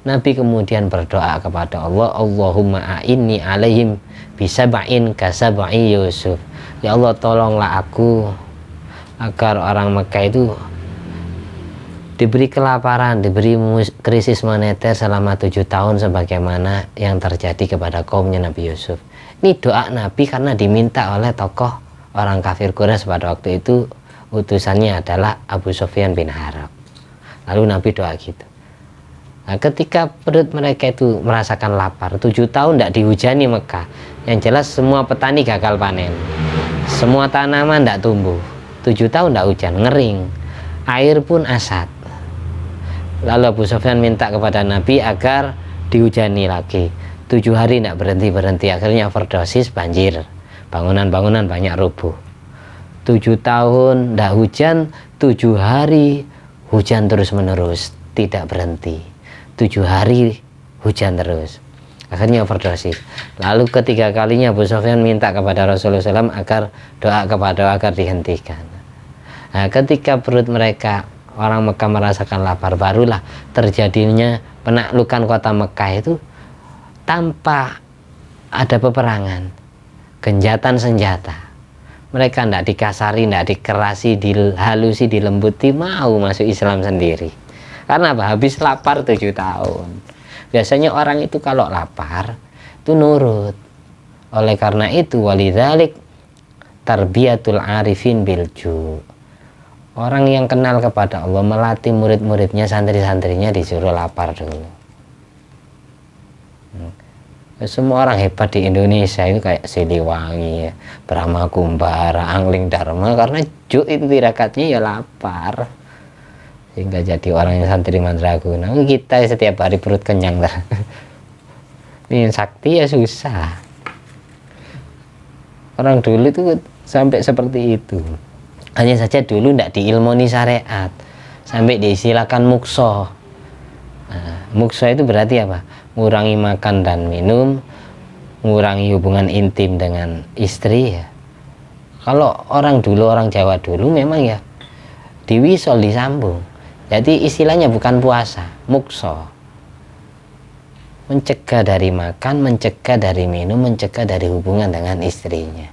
Nabi kemudian berdoa kepada Allah, Allahumma a'inni alaihim bisab'in kasab'i Yusuf. Ya Allah, tolonglah aku agar orang Mekah itu diberi kelaparan, diberi krisis moneter selama 7 tahun sebagaimana yang terjadi kepada kaumnya Nabi Yusuf. Ini doa Nabi karena diminta oleh tokoh orang kafir Quraisy pada waktu itu, utusannya adalah Abu Sufyan bin Harb. Lalu Nabi doa gitu. Nah, ketika perut mereka itu merasakan lapar, 7 tahun tidak dihujani Mekah, yang jelas semua petani gagal panen, semua tanaman tidak tumbuh, 7 tahun tidak hujan, ngering, air pun asat. Lalu Abu Sufyan minta kepada Nabi agar dihujani lagi, 7 hari tidak berhenti-berhenti, akhirnya overdosis, banjir, bangunan-bangunan banyak rubuh. 7 tahun tidak hujan, 7 hari hujan terus menerus, tidak berhenti. 7 hari hujan terus, akhirnya overdosis. Lalu ketiga kalinya Abu Sufyan minta kepada Rasulullah SAW agar doa kepada agar dihentikan. Nah, ketika perut mereka, orang Mekah merasakan lapar, barulah terjadinya penaklukan kota Mekah itu tanpa ada peperangan, genjatan senjata. Mereka tidak dikasari, tidak dikerasi, dihalusi, dilembuti, mau masuk Islam sendiri. Karena apa? Habis lapar 7 tahun. Biasanya orang itu kalau lapar itu nurut. Oleh karena itu walidzalik tarbiyatul arifin bilju. Orang yang kenal kepada Allah melatih murid-muridnya, santri-santrinya disuruh lapar dulu. Semua orang hebat di Indonesia itu kayak Siliwangi, ya, Brahma Kumbara, Angling Dharma, karena itu tirakatnya ya lapar, sehingga jadi orang yang santri mandraguna. Kita setiap hari perut kenyang lah. Ini sakti ya susah. Orang dulu itu sampai seperti itu. Hanya saja dulu tidak diilmoni syariat, sampai diistilahkan mukso. Nah, mukso itu berarti apa? Ngurangi makan dan minum, ngurangi hubungan intim dengan istri ya. Kalau orang dulu, orang Jawa dulu memang ya diwisol, disambung. Jadi istilahnya bukan puasa, mukso. Mencegah dari makan, mencegah dari minum, mencegah dari hubungan dengan istrinya.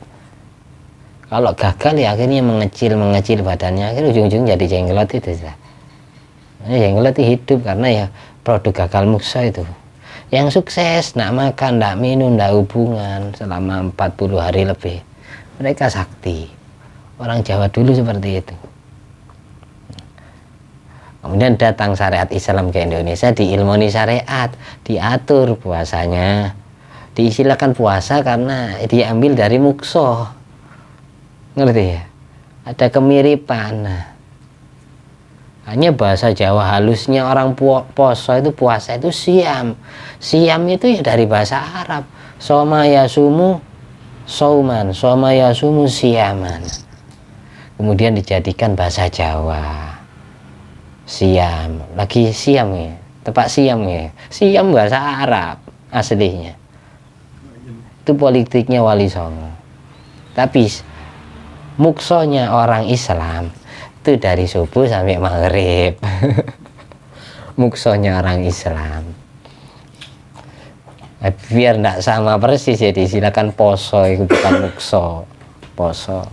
Kalau gagal ya akhirnya mengecil badannya, akhirnya ujung-ujung jadi jenglot itu. Jenglot itu hidup karena ya produk gagal mukso itu. Yang sukses, nak makan, nak minum, nak hubungan selama 40 hari lebih, mereka sakti. Orang Jawa dulu seperti itu. Kemudian datang syariat Islam ke Indonesia, diilmoni syariat, diatur puasanya, diistilahkan puasa karena diambil dari mukso. Ngerti ya? Ada kemiripan. Hanya bahasa Jawa halusnya orang poso itu, puasa itu siam. Siam itu ya dari bahasa Arab. Soma yasumu sauman, soma yasumu siaman. Kemudian dijadikan bahasa Jawa. Siam, lagi siam ya, tepak siam ya. Siam bahasa Arab aslinya. Itu politiknya Wali Songo. Tapi muksonya orang Islam itu dari subuh sampai maghrib. Muksonya orang Islam. Biar tidak sama persis ya, silakan poso itu bukan mukso, poso,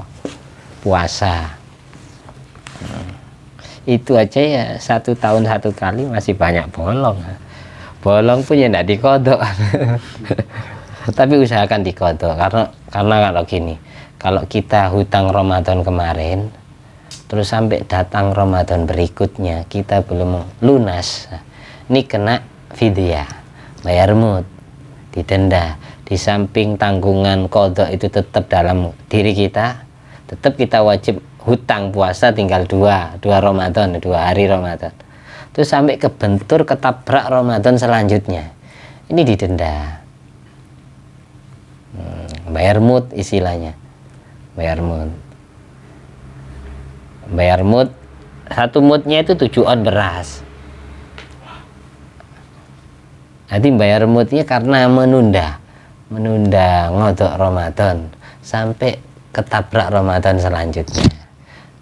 puasa. Itu aja ya 1 tahun 1 kali masih banyak bolong. Bolong pun ya tidak dikodok. Tapi usahakan dikodok karena kalau gini, kalau kita hutang Ramadan kemarin terus sampai datang Ramadan berikutnya kita belum lunas, ini kena fidyah, bayar mut, didenda. Di samping tanggungan kodok itu tetap dalam diri kita, tetap kita wajib hutang puasa tinggal 2 Ramadan, 2 hari Ramadan. Terus sampai kebentur, ketabrak Ramadan selanjutnya, ini didenda. Bayar mut istilahnya, bayar mut. Bayar mut, 1 mutnya itu 7 on beras. Nanti bayar mutnya karena menunda ngodok Ramadan sampai ketabrak Ramadan selanjutnya.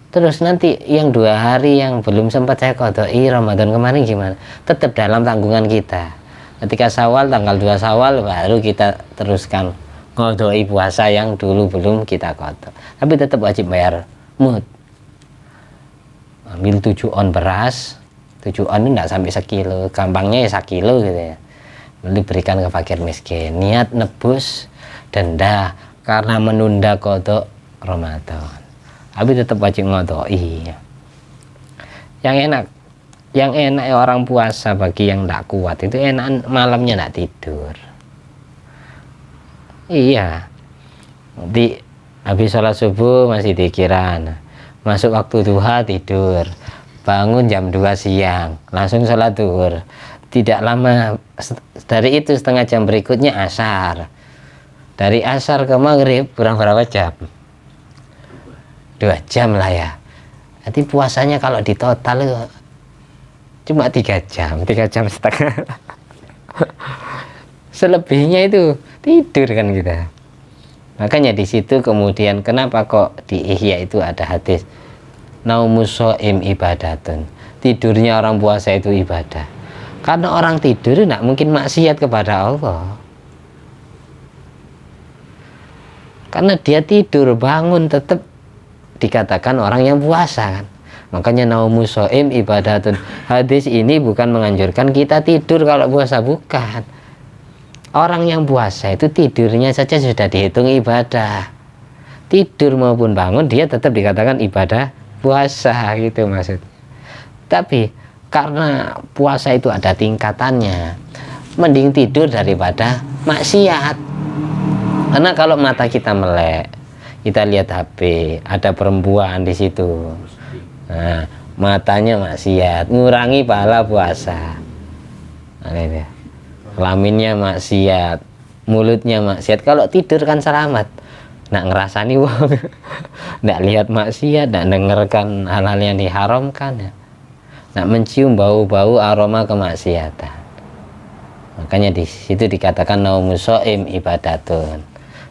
Terus nanti yang 2 hari yang belum sempat saya kodoi Ramadan kemarin gimana? Tetap dalam tanggungan kita. Ketika Syawal, tanggal 2 Syawal baru kita teruskan ngodoi puasa yang dulu belum kita kodok. Tapi tetap wajib bayar mut. Ambil 7 on beras, 7 on itu tidak sampai 1 kilo, gampangnya ya 1 kilo gitu ya. Lalu berikan ke fakir miskin, niat nebus denda karena menunda kodok Ramadan. Tapi tetap wajib ngodoi. Yang enak ya orang puasa bagi yang tidak kuat itu enak malamnya tidak tidur. Iya, nanti habis sholat subuh masih dikiran, masuk waktu duha tidur, bangun jam 2 siang langsung sholat duhur. Tidak lama dari itu, setengah jam berikutnya asar. Dari asar ke maghrib kurang berapa jam? 2 jam lah ya. Nanti puasanya kalau di total cuma 3 jam, 3 jam setengah. Selebihnya itu tidur kan kita. Makanya di situ kemudian kenapa kok di Ihya itu ada hadis naumus shaim ibadatun, tidurnya orang puasa itu ibadah. Karena orang tidur tidak mungkin maksiat kepada Allah. Karena dia tidur, bangun tetap dikatakan orang yang puasa kan. Makanya naumu shaim ibadatun. Hadis ini bukan menganjurkan kita tidur kalau puasa, bukan. Orang yang puasa itu tidurnya saja sudah dihitung ibadah. Tidur maupun bangun dia tetap dikatakan ibadah puasa, gitu maksudnya. Tapi karena puasa itu ada tingkatannya, mending tidur daripada maksiat. Karena kalau mata kita melek, kita lihat HP, ada perempuan di situ, nah, matanya maksiat, ngurangi pahala puasa. Nah, kelaminnya maksiat, mulutnya maksiat. Kalau tidur kan selamat, nak ngerasani wong, nak lihat maksiat, nak dengarkan hal-hal yang diharamkan, ya. Nak mencium bau-bau aroma kemaksiatan. Makanya di situ dikatakan naumus shaim ibadatun.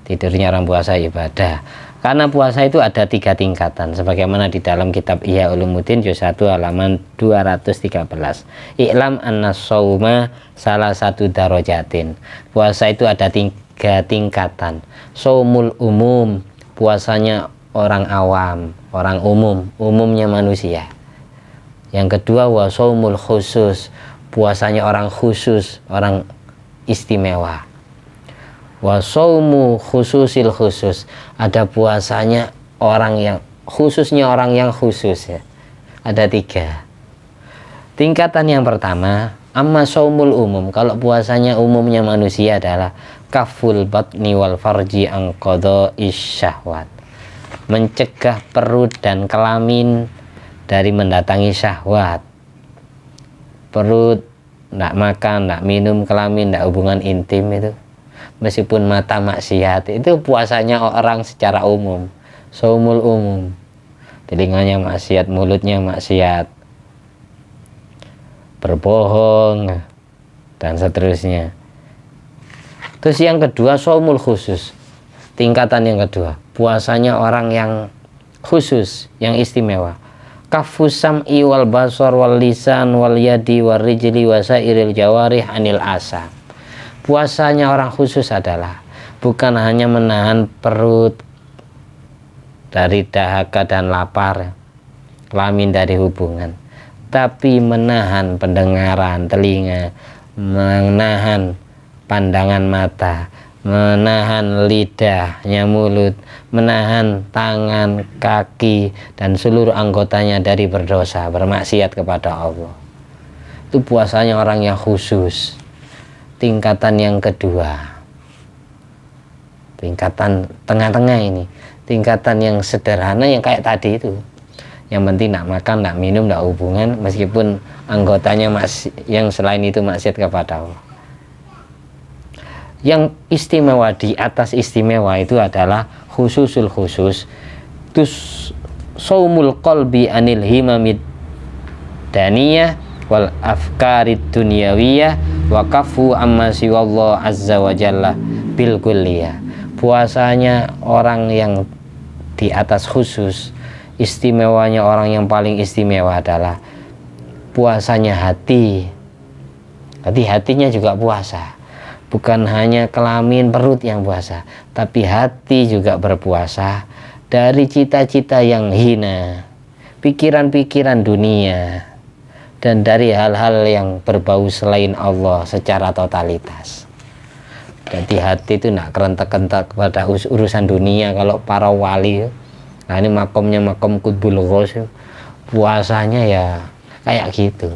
Tidurnya orang puasa ibadah. Karena puasa itu ada 3 tingkatan, sebagaimana di dalam kitab Ihya Ulumuddin juz 1 halaman 213. I'lam anna shauma salah satu darajatin. Puasa itu ada 3 tingkatan. Shaumul umum, puasanya orang awam, orang umum, umumnya manusia. Yang kedua wa shaumul khusus, puasanya orang khusus, orang istimewa. Wa shaumu khususil khusus, ada puasanya orang yang khususnya orang yang khusus, ya. Ada 3 tingkatan. Yang pertama, amma shaumul umum, kalau puasanya umumnya manusia adalah kaful batni wal farji an qada'is syahwat, mencegah perut dan kelamin dari mendatangi syahwat. Perut ndak makan, ndak minum, kelamin ndak hubungan intim, itu meskipun mata maksiat, itu puasanya orang secara umum, shaumul umum. Telinganya maksiat, mulutnya maksiat, berbohong dan seterusnya. Terus yang kedua shaumul khusus, tingkatan yang kedua, puasanya orang yang khusus, yang istimewa. Kafus sam'i wal basar wal lisan wal yadi wal rijli wa sairil jawarih anil asa. Puasanya orang khusus adalah bukan hanya menahan perut dari dahaga dan lapar, kelamin dari hubungan, tapi menahan pendengaran telinga, menahan pandangan mata, menahan lidahnya mulut, menahan tangan, kaki, dan seluruh anggotanya dari berdosa, bermaksiat kepada Allah. Itu puasanya orang yang khusus. Tingkatan yang kedua, tingkatan tengah-tengah ini, tingkatan yang sederhana yang kayak tadi itu, yang penting nak makan, nak minum, nak hubungan, meskipun anggotanya yang selain itu maksiat kepada Allah. Yang istimewa di atas istimewa itu adalah khususul khusus, tus saumul qalbi anil himamid daniyah wal afkarid dunyawiyah wa kafu amma siwallah azza wa jalla bil kulliyah. Puasanya orang yang di atas khusus, istimewanya orang yang paling istimewa adalah puasanya hati. Jadi hatinya juga puasa. Bukan hanya kelamin perut yang puasa, tapi hati juga berpuasa dari cita-cita yang hina, pikiran-pikiran dunia, dan dari hal-hal yang berbau selain Allah secara totalitas. Jadi hati itu tidak kerentak-kentak kepada urusan dunia. Kalau para wali, nah ini makomnya makom Qutbul Ghaus, puasanya ya kayak gitu.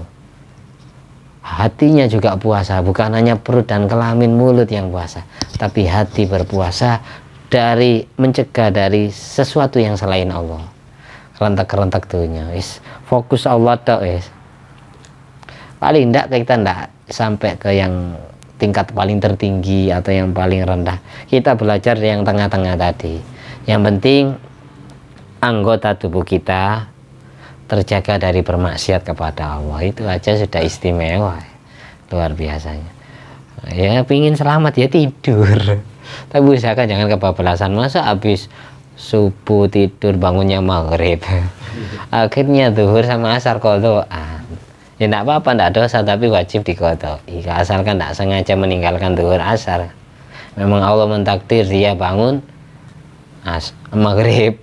Hatinya juga puasa, bukan hanya perut dan kelamin mulut yang puasa, tapi hati berpuasa dari mencegah dari sesuatu yang selain Allah. Kerentak-kerentak dunia, fokus Allah tok, paling tidak kita tidak sampai ke yang tingkat paling tertinggi atau yang paling rendah. Kita belajar yang tengah-tengah tadi. Yang penting anggota tubuh kita terjaga dari bermaksiat kepada Allah, itu aja sudah istimewa, luar biasanya. Ya pingin selamat ya tidur, tapi usahakan jangan kebablasan. Masa habis subuh tidur bangunnya maghrib, akhirnya zuhur sama asar qodhoan. Ya tidak apa-apa, tidak dosa, tapi wajib diqodhoi, asalkan tidak sengaja meninggalkan zuhur asar. Memang Allah mentakdir dia bangun maghrib.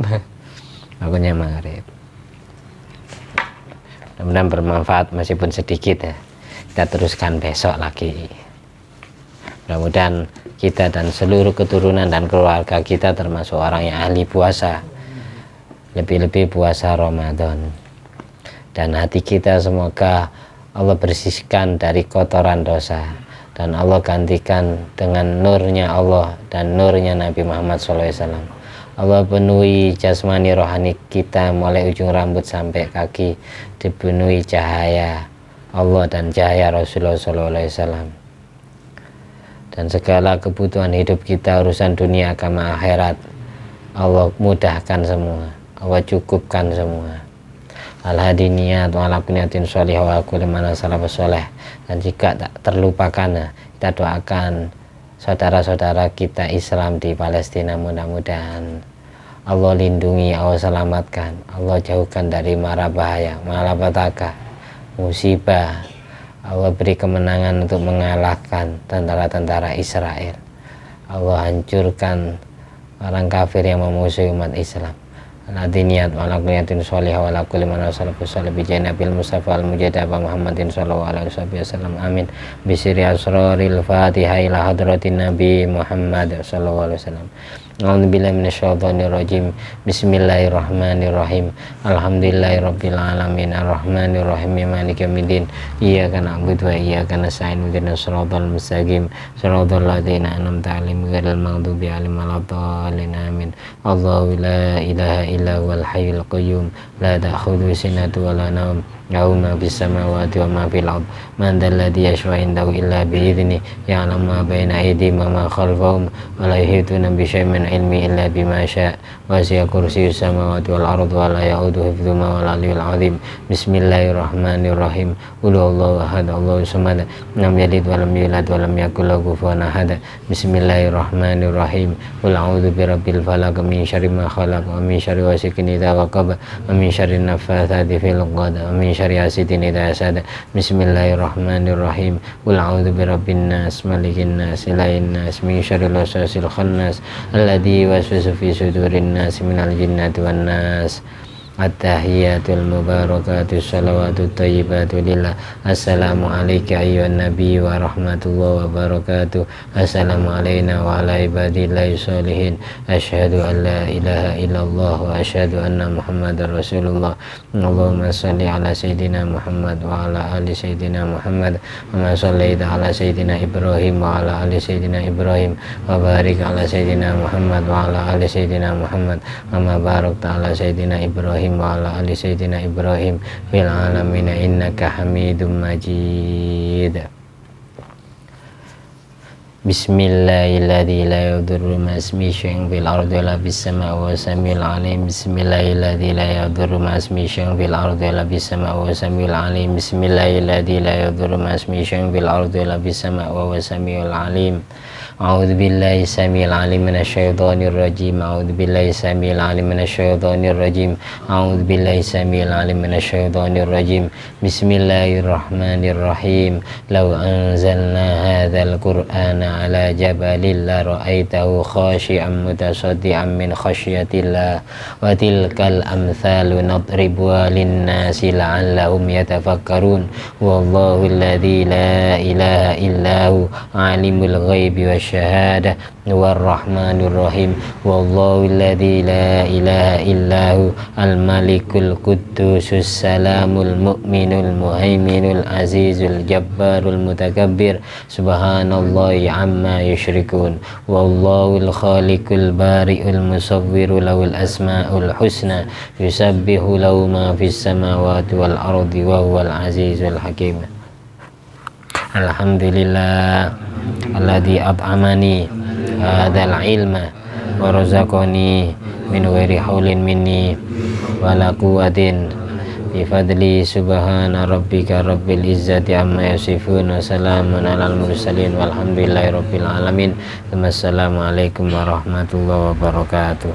Waktunya maghrib. Mudah-mudahan bermanfaat meskipun sedikit ya. Kita teruskan besok lagi. Mudah-mudahan kita dan seluruh keturunan dan keluarga kita termasuk orang yang ahli puasa, lebih-lebih puasa Ramadan. Dan hati kita semoga Allah bersihkan dari kotoran dosa, dan Allah gantikan dengan nurnya Allah dan nurnya Nabi Muhammad SAW. Allah penuhi jasmani rohani kita mulai ujung rambut sampai kaki dipenuhi cahaya Allah dan cahaya Rasulullah SAW. Dan segala kebutuhan hidup kita, urusan dunia, agama, akhirat, Allah mudahkan semua, Allah cukupkan semua. Al-hadiniyat wa ala kunyatin sholih wa kulli mana salafus sholih. Dan jika tak terlupakan, kita doakan saudara-saudara kita Islam di Palestina, mudah-mudahan Allah lindungi, Allah selamatkan, Allah jauhkan dari mara bahaya, malapetaka, musibah. Allah beri kemenangan untuk mengalahkan tentara-tentara Israel. Allah hancurkan orang kafir yang memusuhi umat Islam. Al-adiniyat wa ala kuliyatin sholih wa ala kulli man salafus sholih bi janabil mustafa al-mujadaba Muhammadin sallallahu alaihi wasallam. Amin. Bisri asraril Fatihah ila hadratin Nabi Muhammad sallallahu alaihi wasallam. A'udzubillahi minasyaitonir rajim. Bismillahirrahmanirrahim. Alhamdulillahirabbil alamin arrahmanir rahim maliki yaumiddin. Iyyaka na'budu wa iyyaka nasta'in ihdinas siratal mustaqim siratal ladzina an'amta 'alaihim ghairil maghdubi 'alaihim waladdallin. Amin. Allahu la ilaha illa huwal hayyul qayyum la ta'khudhuhu sinatun wa la nawm lahu ma fis samawati wa ma fil ard. Man dzal ladzi yashfa'u 'indahu illa bi idznihi ya'lamu ma baina aydihim wa ma khalfahum wa la yuhituna bi syai'in min ilmi illa bima syaa' wasi'a kursiyyus samawati wal ardi wa la ya'uduhu hifdzuhuma wal 'aliyyul 'azim. Bismillahirrahmanirrahim. Qul huwallahu ahad, Allahus samad, lam yalid wa lam yulad wa lam yakul lahu kufuwan ahad. Bismillahirrahmanirrahim. Qul a'udzu birabbil falaq min syarri ma khalaq wa min syarri ghasiqin idza waqab wa min syarri naffatsati fil 'uqad wa min syarri hasidin idza hasad. Bismillahirrahmanirrahim. Qul a'udzu birabbin nas malikin nas ilahin nas min syarril waswasil khannas alladzi yuwaswisu fi sudurin nas minal jinnati wan nas. At-tahiyatul mubarakatuh salawatut thayyibatu lillah. Assalamu alayka ayyuhan nabiy wa rahmatullahi wa barakatuh. Assalamu alayna wa ala ibadillahi sholihin. Asyhadu an la ilaha illallah wa asyhadu anna muhammadar rasulullah. Allahumma salli ala sayyidina Muhammad wa ala ali sayyidina Muhammad wa shallaita ala sayyidina Ibrahim wa ala ali sayyidina Ibrahim wa barik ala sayyidina Muhammad wa ala ali sayyidina Muhammad wa barakta ala sayyidina Ibrahim wa ala ali sayyidina Ibrahim fil alamin innaka Hamidum Majid. Bismillahilladzi la yadurru ma ismihi syai'un fil ardi wala fis samaa'i wa huwas samiul 'aliim. Bismillahilladzi la yadurru ma ismihi syai'un fil ardi wala fis samaa'i wa huwas samiul 'aliim. Bismillahilladzi la yadurru ma ismihi syai'un fil ardi wala fis samaa'i wa huwas samiul 'aliim. A'udzu billahi samil 'alim minasyaitonir rajim. A'udzu billahi samil 'alim minasyaitonir rajim. A'udzu billahi samil 'alim minasyaitonir rajim. Bismillahirrahmanirrahim. Law anzalna hadzal qur'ana 'ala jabalin la ra'aitahu khashi'an mutasaddian min khasyatillah. Wa tilkal amthalu nadribuha lin-nasi la'allahum yatafakkarun. Wallahu alladzi la ilaha illahu 'alimul ghaibi wasyahada warrahmanir rahim. Wallahu alladzi la ilaha illahu al-malikul quddusus salamul mu'minul muhaiminul azizul jabbarul mutakabbir. Subhanallahi amma yusyrikun. Wallahul khaliqul bari'ul musawwiru lahul asmaul husna yusabbihu lahu ma fis samawati wal ardi wa huwal azizul hakim. Alhamdulillah alladzi at'amani hadzal ilma wa razaqani min ghairi haulin minni wala quwwatin bi fadli. Subhana rabbika rabbil izzati amma yasifun wa salamun alal mursalin walhamdulillahi rabbil alamin. Wassalamu alaikum warahmatullahi wabarakatuh.